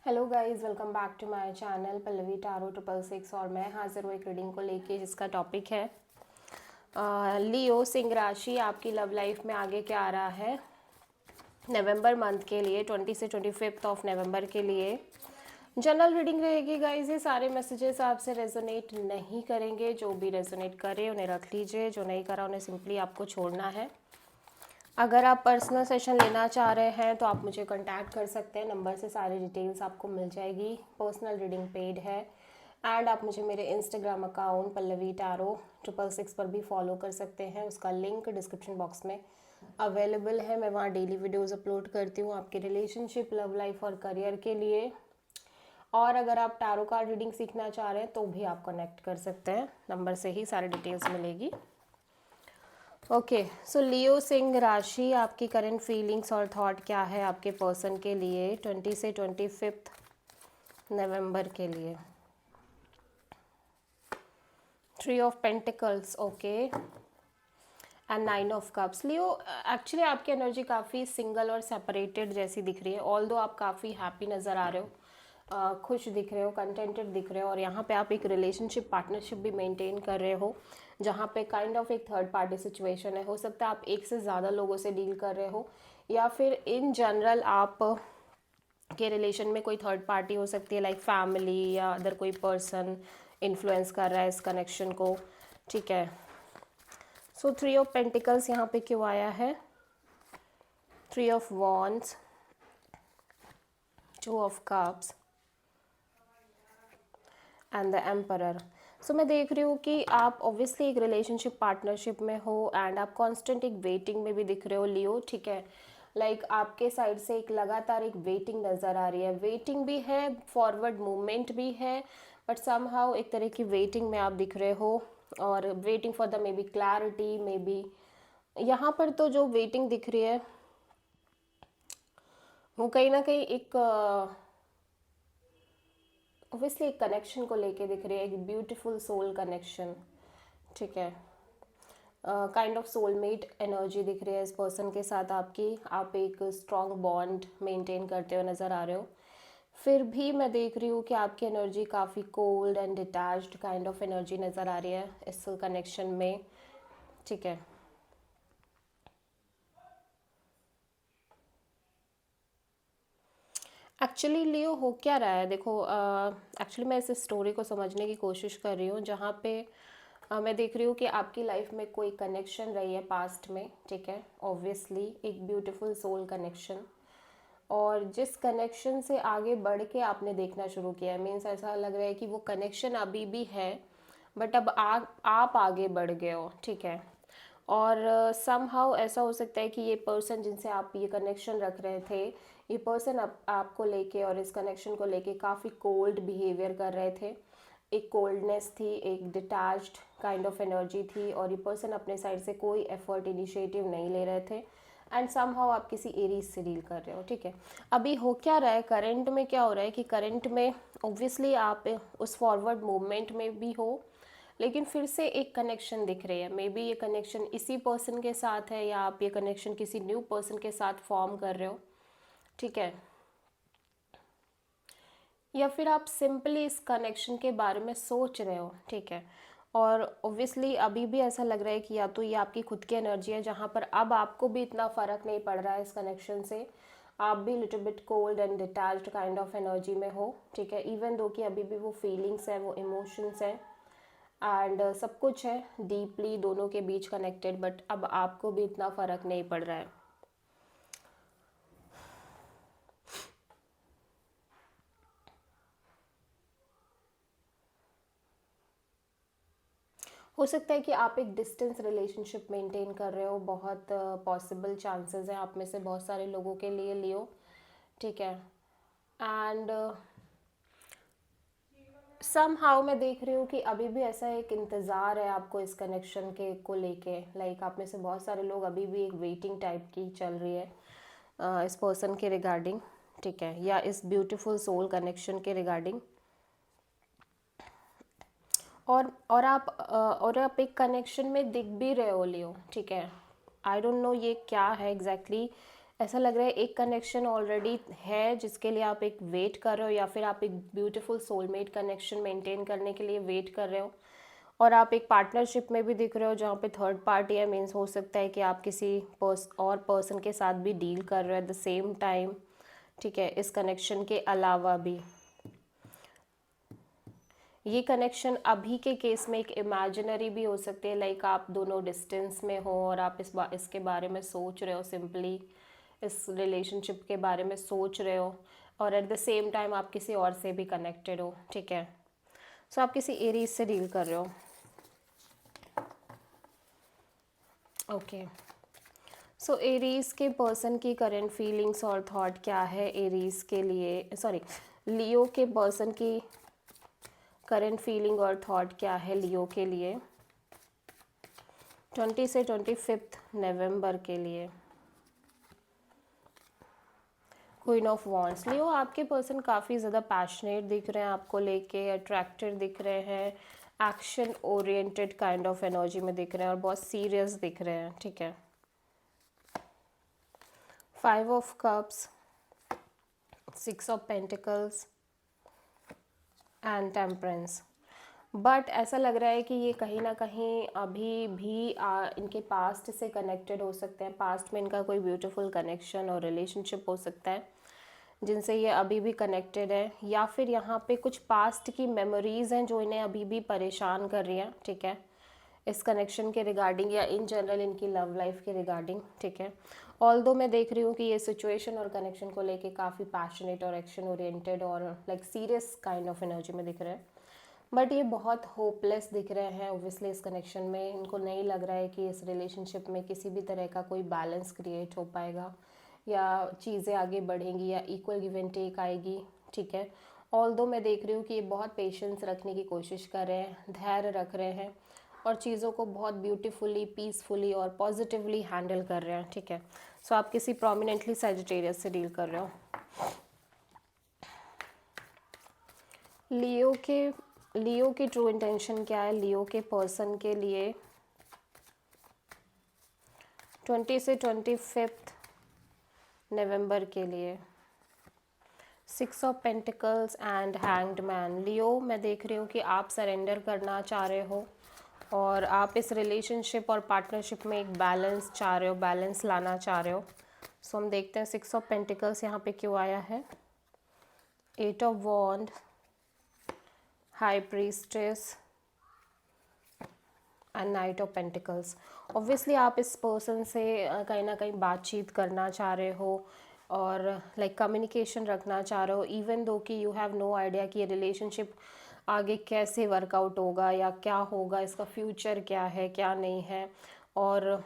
Hello guys, welcome back to my channel Pallavi tarot 666 और मैं हाजिर हूँ एक रीडिंग को लेके जिसका टॉपिक है लियो सिंह राशि। आपकी लव लाइफ में आगे क्या आ रहा है नवंबर मंथ के लिए, 20 से 25 ऑफ नवंबर के लिए जनरल रीडिंग रहेगी गाइस। ये सारे मैसेजेस आपसे रेजोनेट नहीं करेंगे। जो भी रेजोनेट करे उन्हें रख लीजिए, जो नहीं करा उन्हें सिंपली आपको छोड़ना है। अगर आप पर्सनल सेशन लेना चाह रहे हैं तो आप मुझे कांटेक्ट कर सकते हैं, नंबर से सारी डिटेल्स आपको मिल जाएगी। पर्सनल रीडिंग पेड है एंड आप मुझे मेरे इंस्टाग्राम अकाउंट पल्लवी टारो 666 पर भी फॉलो कर सकते हैं। उसका लिंक डिस्क्रिप्शन बॉक्स में अवेलेबल है। मैं वहाँ डेली वीडियोज़ अपलोड करती हूँ आपके रिलेशनशिप, लव लाइफ और करियर के लिए। और अगर आप टारो कार्ड रीडिंग सीखना चाह रहे हैं तो भी आप कनेक्ट कर सकते हैं, नंबर से ही सारी डिटेल्स मिलेगी। ओके, सो लियो सिंह राशि, आपकी करंट फीलिंग्स और थॉट क्या है आपके पर्सन के लिए 20 से 25 नवंबर के लिए। 3 of pentacles, okay, and 9 of cups. Leo, actually आपकी एनर्जी काफ़ी सिंगल और सेपरेटेड जैसी दिख रही है। ऑल्दो आप काफ़ी हैप्पी नज़र आ रहे हो, खुश दिख रहे हो, कंटेंटेड दिख रहे हो, और यहाँ पे आप एक रिलेशनशिप पार्टनरशिप भी मेंटेन कर रहे हो जहाँ पे काइंड ऑफ एक थर्ड पार्टी सिचुएशन है। हो सकता है आप एक से ज़्यादा लोगों से डील कर रहे हो, या फिर इन जनरल आप के रिलेशन में कोई थर्ड पार्टी हो सकती है, लाइक फैमिली या अदर कोई पर्सन इन्फ्लुएंस कर रहा है इस कनेक्शन को। ठीक है, सो 3 ऑफ पेंटिकल्स यहाँ पे क्यों आया है? 3 of wands, 2 of cups and the emperor. So मैं देख रही हूँ कि आप ऑब्वियसली एक रिलेशनशिप पार्टनरशिप में हो एंड आप कांस्टेंट एक वेटिंग में भी दिख रहे हो लियो। ठीक है, लाइक आपके साइड से एक लगातार एक वेटिंग नज़र आ रही है। वेटिंग भी है, फॉरवर्ड मूवमेंट भी है, बट समहाउ एक तरह की वेटिंग में आप दिख रहे हो, और waiting for the may be clarity, may be यहाँ पर तो जो वेटिंग दिख रही है वो कहीं ना कहीं एक ऑब्वियसली एक कनेक्शन को लेके दिख रही है, एक ब्यूटीफुल सोल कनेक्शन। ठीक है, काइंड ऑफ सोलमेट एनर्जी दिख रही है इस पर्सन के साथ आपकी। आप एक स्ट्रॉन्ग बॉन्ड मेंटेन करते हुए नज़र आ रहे हो। फिर भी मैं देख रही हूँ कि आपकी एनर्जी काफ़ी cold and detached kind of energy नज़र आ रही है इस कनेक्शन में। ठीक है, एक्चुअली लियो हो क्या रहा है, देखो एक्चुअली मैं इस स्टोरी को समझने की कोशिश कर रही हूँ जहाँ पे मैं देख रही हूँ कि आपकी लाइफ में कोई कनेक्शन रही है पास्ट में। ठीक है, ऑब्वियसली एक ब्यूटीफुल सोल कनेक्शन, और जिस कनेक्शन से आगे बढ़ के आपने देखना शुरू किया है, मीन्स ऐसा लग रहा है कि वो कनेक्शन अभी भी है, बट अब आप आगे बढ़ गए हो। ठीक है, और समहाउ ऐसा हो सकता है कि ये पर्सन जिनसे आप ये कनेक्शन रख रहे थे, ये पर्सन आपको लेके और इस कनेक्शन को लेके काफ़ी कोल्ड बिहेवियर कर रहे थे। एक कोल्डनेस थी, एक डिटैच्ड काइंड ऑफ एनर्जी थी, और ये पर्सन अपने साइड से कोई एफर्ट इनिशिएटिव नहीं ले रहे थे, एंड समहाउ आप किसी एरीज से डील कर रहे हो। ठीक है, अभी हो क्या रहा है करंट में, क्या हो रहा है कि करंट में ऑब्वियसली आप उस फॉरवर्ड मूवमेंट में भी हो, लेकिन फिर से एक कनेक्शन दिख रही है। मे बी ये कनेक्शन इसी पर्सन के साथ है, या आप ये कनेक्शन किसी न्यू पर्सन के साथ फॉर्म कर रहे हो। ठीक है, या फिर आप सिंपली इस कनेक्शन के बारे में सोच रहे हो। ठीक है, और ऑब्वियसली अभी भी ऐसा लग रहा है कि या तो ये आपकी खुद की एनर्जी है जहाँ पर अब आपको भी इतना फ़र्क नहीं पड़ रहा है इस कनेक्शन से, आप भी little bit cold and detached kind of energy में हो। ठीक है, इवन दो कि अभी भी वो फीलिंग्स है, वो इमोशंस है, एंड सब कुछ है डीपली दोनों के बीच कनेक्टेड, बट अब आपको भी इतना फ़र्क नहीं पड़ रहा है। हो सकता है कि आप एक डिस्टेंस रिलेशनशिप मेंटेन कर रहे हो, बहुत पॉसिबल चांसेस हैं आप में से बहुत सारे लोगों के लिए लियो। ठीक है, एंड सम हाउ मैं देख रही हूँ कि अभी भी ऐसा एक इंतज़ार है आपको इस कनेक्शन के को लेके, लाइक आप में से बहुत सारे लोग अभी भी एक वेटिंग टाइप की चल रही है इस पर्सन के रिगार्डिंग। ठीक है, या इस ब्यूटीफुल सोल कनेक्शन के रिगार्डिंग, और आप एक कनेक्शन में दिख भी रहे हो लियो। ठीक है, आई डोंट नो ये क्या है एग्जैक्टली ऐसा लग रहा है एक कनेक्शन ऑलरेडी है जिसके लिए आप एक वेट कर रहे हो, या फिर आप एक ब्यूटीफुल सोलमेट कनेक्शन मेंटेन करने के लिए वेट कर रहे हो। और आप एक पार्टनरशिप में भी दिख रहे हो जहाँ पे थर्ड पार्टी है, मीन्स हो सकता है कि आप किसी और पर्सन के साथ भी डील कर रहे हो एट द सेम टाइम। ठीक है, इस कनेक्शन के अलावा भी ये कनेक्शन अभी के केस में एक इमेजिनरी भी हो सकती है, लाइक आप दोनों डिस्टेंस में हो और आप इसके बारे में सोच रहे हो, सिंपली इस रिलेशनशिप के बारे में सोच रहे हो, और एट द सेम टाइम आप किसी और से भी कनेक्टेड हो। ठीक है, सो आप किसी एरीज से डील कर रहे हो। ओके, सो एरीज के पर्सन की करंट फीलिंग्स और थॉट क्या है एरीज के लिए, सॉरी लियो के पर्सन की करंट फीलिंग और थॉट क्या है लियो के लिए 20 से 25 नवंबर के लिए। क्वीन ऑफ वॉन्ड्स, लियो आपके पर्सन काफ़ी ज़्यादा पैशनेट दिख रहे हैं, आपको लेके अट्रैक्टेड दिख रहे हैं, action oriented kind of energy में दिख रहे हैं और बहुत सीरियस दिख रहे हैं। ठीक है, 5 of cups, 6 of pentacles and temperance. But ऐसा लग रहा है कि ये कहीं ना कहीं अभी भी इनके पास्ट से कनेक्टेड हो सकते हैं, पास्ट में इनका कोई ब्यूटीफुल कनेक्शन और रिलेशनशिप हो सकता है जिनसे ये अभी भी कनेक्टेड है, या फिर यहाँ पे कुछ पास्ट की मेमोरीज़ हैं जो इन्हें अभी भी परेशान कर रही हैं। ठीक है, इस कनेक्शन के रिगार्डिंग या इन जनरल इनकी लव लाइफ के रिगार्डिंग। ठीक है, ऑल्दो मैं देख रही हूँ कि ये सिचुएशन और कनेक्शन को लेके काफ़ी पैशनेट और एक्शन ओरिएंटेड और like serious kind of energy में दिख रहे हैं, बट ये बहुत होपलेस दिख रहे हैं। ओब्वियसली इस कनेक्शन में इनको नहीं लग रहा है कि इस रिलेशनशिप में किसी भी तरह का कोई बैलेंस क्रिएट हो पाएगा या चीज़ें आगे बढ़ेंगी या इक्वल गिव एंड टेक आएगी। ठीक है, ऑल्दो मैं देख रही हूँ कि ये बहुत पेशेंस रखने की कोशिश कर रहे हैं, धैर्य रख रहे हैं और चीज़ों को बहुत ब्यूटीफुली, पीसफुली और पॉजिटिवली हैंडल कर रहे हैं। ठीक है, सो आप किसी प्रोमिनेंटली सैजिटेरियस से डील कर रहे हो। लियो की ट्रू इंटेंशन क्या है लियो के पर्सन के लिए 20 से 25 नवंबर के लिए। 6 of pentacles and hanged man. Leo मैं देख रही हूँ कि आप सरेंडर करना चाह रहे हो और आप इस रिलेशनशिप और पार्टनरशिप में एक बैलेंस चाह रहे हो, बैलेंस लाना चाह रहे हो। सो हम देखते हैं 6 ऑफ पेंटिकल्स यहाँ पे क्यों आया है। 8 of wand, high priestess and knight of pentacles. Obviously आप इस पर्सन से कहीं ना कहीं बातचीत करना चाह रहे हो और लाइक कम्युनिकेशन रखना चाह रहे हो, इवन दो कि यू हैव नो आइडिया कि ये रिलेशनशिप आगे कैसे वर्कआउट होगा या क्या होगा, इसका फ्यूचर क्या है क्या नहीं है। और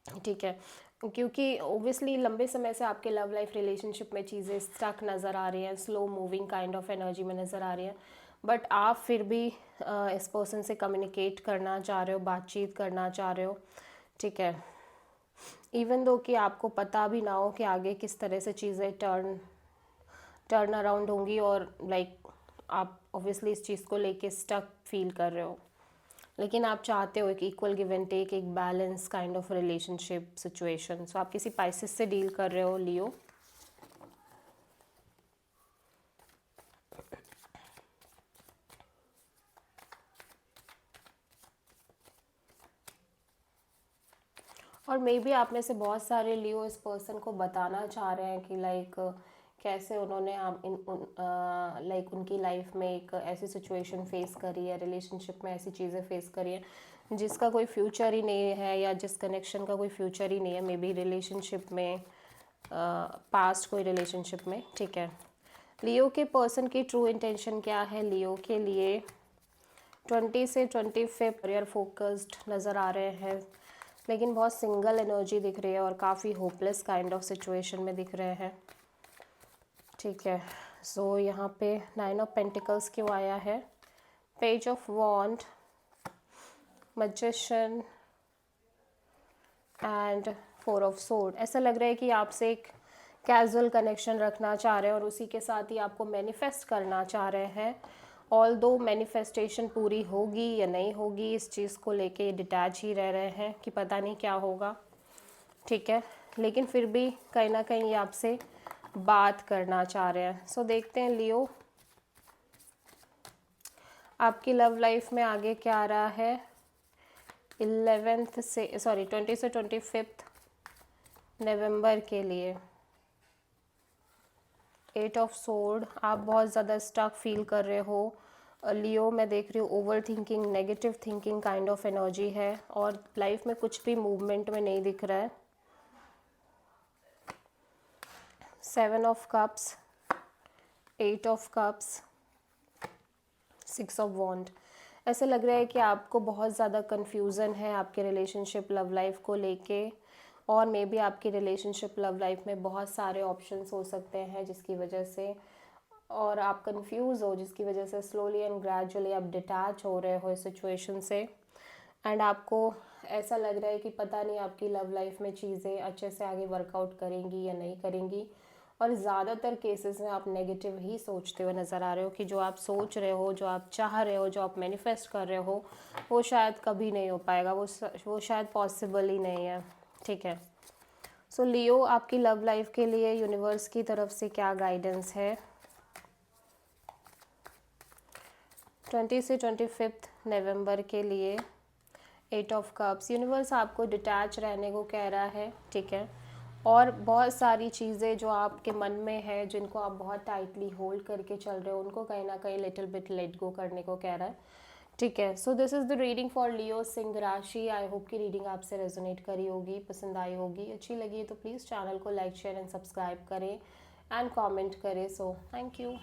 ठीक है, क्योंकि ओब्वियसली लंबे समय से आपके लव लाइफ रिलेशनशिप में चीज़ें स्टक नज़र आ रही हैं, slow moving kind of energy में नज़र आ रही हैं, बट आप फिर भी इस पर्सन से कम्युनिकेट करना चाह रहे हो, बातचीत करना चाह रहे हो। ठीक है, इवन दो कि आपको पता भी ना हो कि आगे किस तरह से चीज़ें टर्न अराउंड होंगी और लाइक आप ऑब्वियसली इस चीज़ को लेके स्टक फील कर रहे हो, लेकिन आप चाहते हो एक इक्वल गिव एंड टेक, एक balance kind of relationship situation. So आप किसी पाइसेस से डील कर रहे हो लियो। और मे बी आप में से बहुत सारे लियो इस पर्सन को बताना चाह रहे हैं कि लाइक कैसे उन्होंने लाइक उनकी लाइफ में एक ऐसी सिचुएशन फेस करी है, रिलेशनशिप में ऐसी चीज़ें फेस करी है जिसका कोई फ्यूचर ही नहीं है या जिस कनेक्शन का कोई फ्यूचर ही नहीं है, मे बी रिलेशनशिप में, पास्ट कोई रिलेशनशिप में। ठीक है, लियो के पर्सन की ट्रू इंटेंशन क्या है लियो के लिए 20 से 25 करियर फोकस्ड नज़र आ रहे हैं, लेकिन बहुत सिंगल एनर्जी दिख रही है और काफ़ी होपलेस काइंड ऑफ सिचुएशन में दिख रहे हैं। ठीक है, सो यहाँ पे 9 ऑफ पेंटिकल्स क्यों आया है, page of wand, magician and 4 of sword. ऐसा लग रहा है कि आपसे एक कैजुअल कनेक्शन रखना चाह रहे हैं और उसी के साथ ही आपको मैनिफेस्ट करना चाह रहे हैं। ऑल दो मैनिफेस्टेशन पूरी होगी या नहीं होगी इस चीज़ को लेके डिटैच ही रह रहे हैं कि पता नहीं क्या होगा। ठीक है, लेकिन फिर भी कहीं ना कहीं ये आपसे बात करना चाह रहे हैं। सो देखते हैं लियो, आपकी लव लाइफ में आगे क्या आ रहा है 20 से 25 नवंबर के लिए। 8 ऑफ सोर्ड, आप बहुत ज़्यादा स्टक फील कर रहे हो लियो। मैं देख रही हूँ over thinking, negative thinking kind of energy है, और लाइफ में कुछ भी मूवमेंट में नहीं दिख रहा है। 7 of cups, 8 of cups, 6 of wand. ऐसे लग रहा है कि आपको बहुत ज़्यादा कन्फ्यूज़न है आपके रिलेशनशिप लव लाइफ को लेके, और मे बी आपकी रिलेशनशिप लव लाइफ में बहुत सारे ऑप्शंस हो सकते हैं जिसकी वजह से, और आप कंफ्यूज हो जिसकी वजह से स्लोली एंड ग्रेजुअली आप डिटैच हो रहे हो इस सिचुएशन से। एंड आपको ऐसा लग रहा है कि पता नहीं आपकी लव लाइफ में चीज़ें अच्छे से आगे वर्कआउट करेंगी या नहीं करेंगी, और ज़्यादातर केसेस में आप नेगेटिव ही सोचते हुए नज़र आ रहे हो कि जो आप सोच रहे हो, जो आप चाह रहे हो, जो आप मैनिफेस्ट कर रहे हो, वो शायद कभी नहीं हो पाएगा, वो शायद पॉसिबल ही नहीं है। ठीक है, सो लियो, आपकी लव लाइफ के लिए यूनिवर्स की तरफ से क्या गाइडेंस है 20 से 25 नवंबर के लिए। 8 ऑफ कप्स, यूनिवर्स आपको डिटैच रहने को कह रहा है। ठीक है, और बहुत सारी चीज़ें जो आपके मन में है, जिनको आप बहुत टाइटली होल्ड करके चल रहे हो, उनको कहीं ना कहीं लिटिल बिट लेट गो करने को कह रहा है। ठीक है, so this is the reading for Leo सिंह राशि। आई होप की रीडिंग आपसे रेजोनेट करी होगी, पसंद आई होगी, अच्छी लगी है तो प्लीज़ चैनल को लाइक शेयर एंड सब्सक्राइब करें एंड कमेंट करें। So thank you.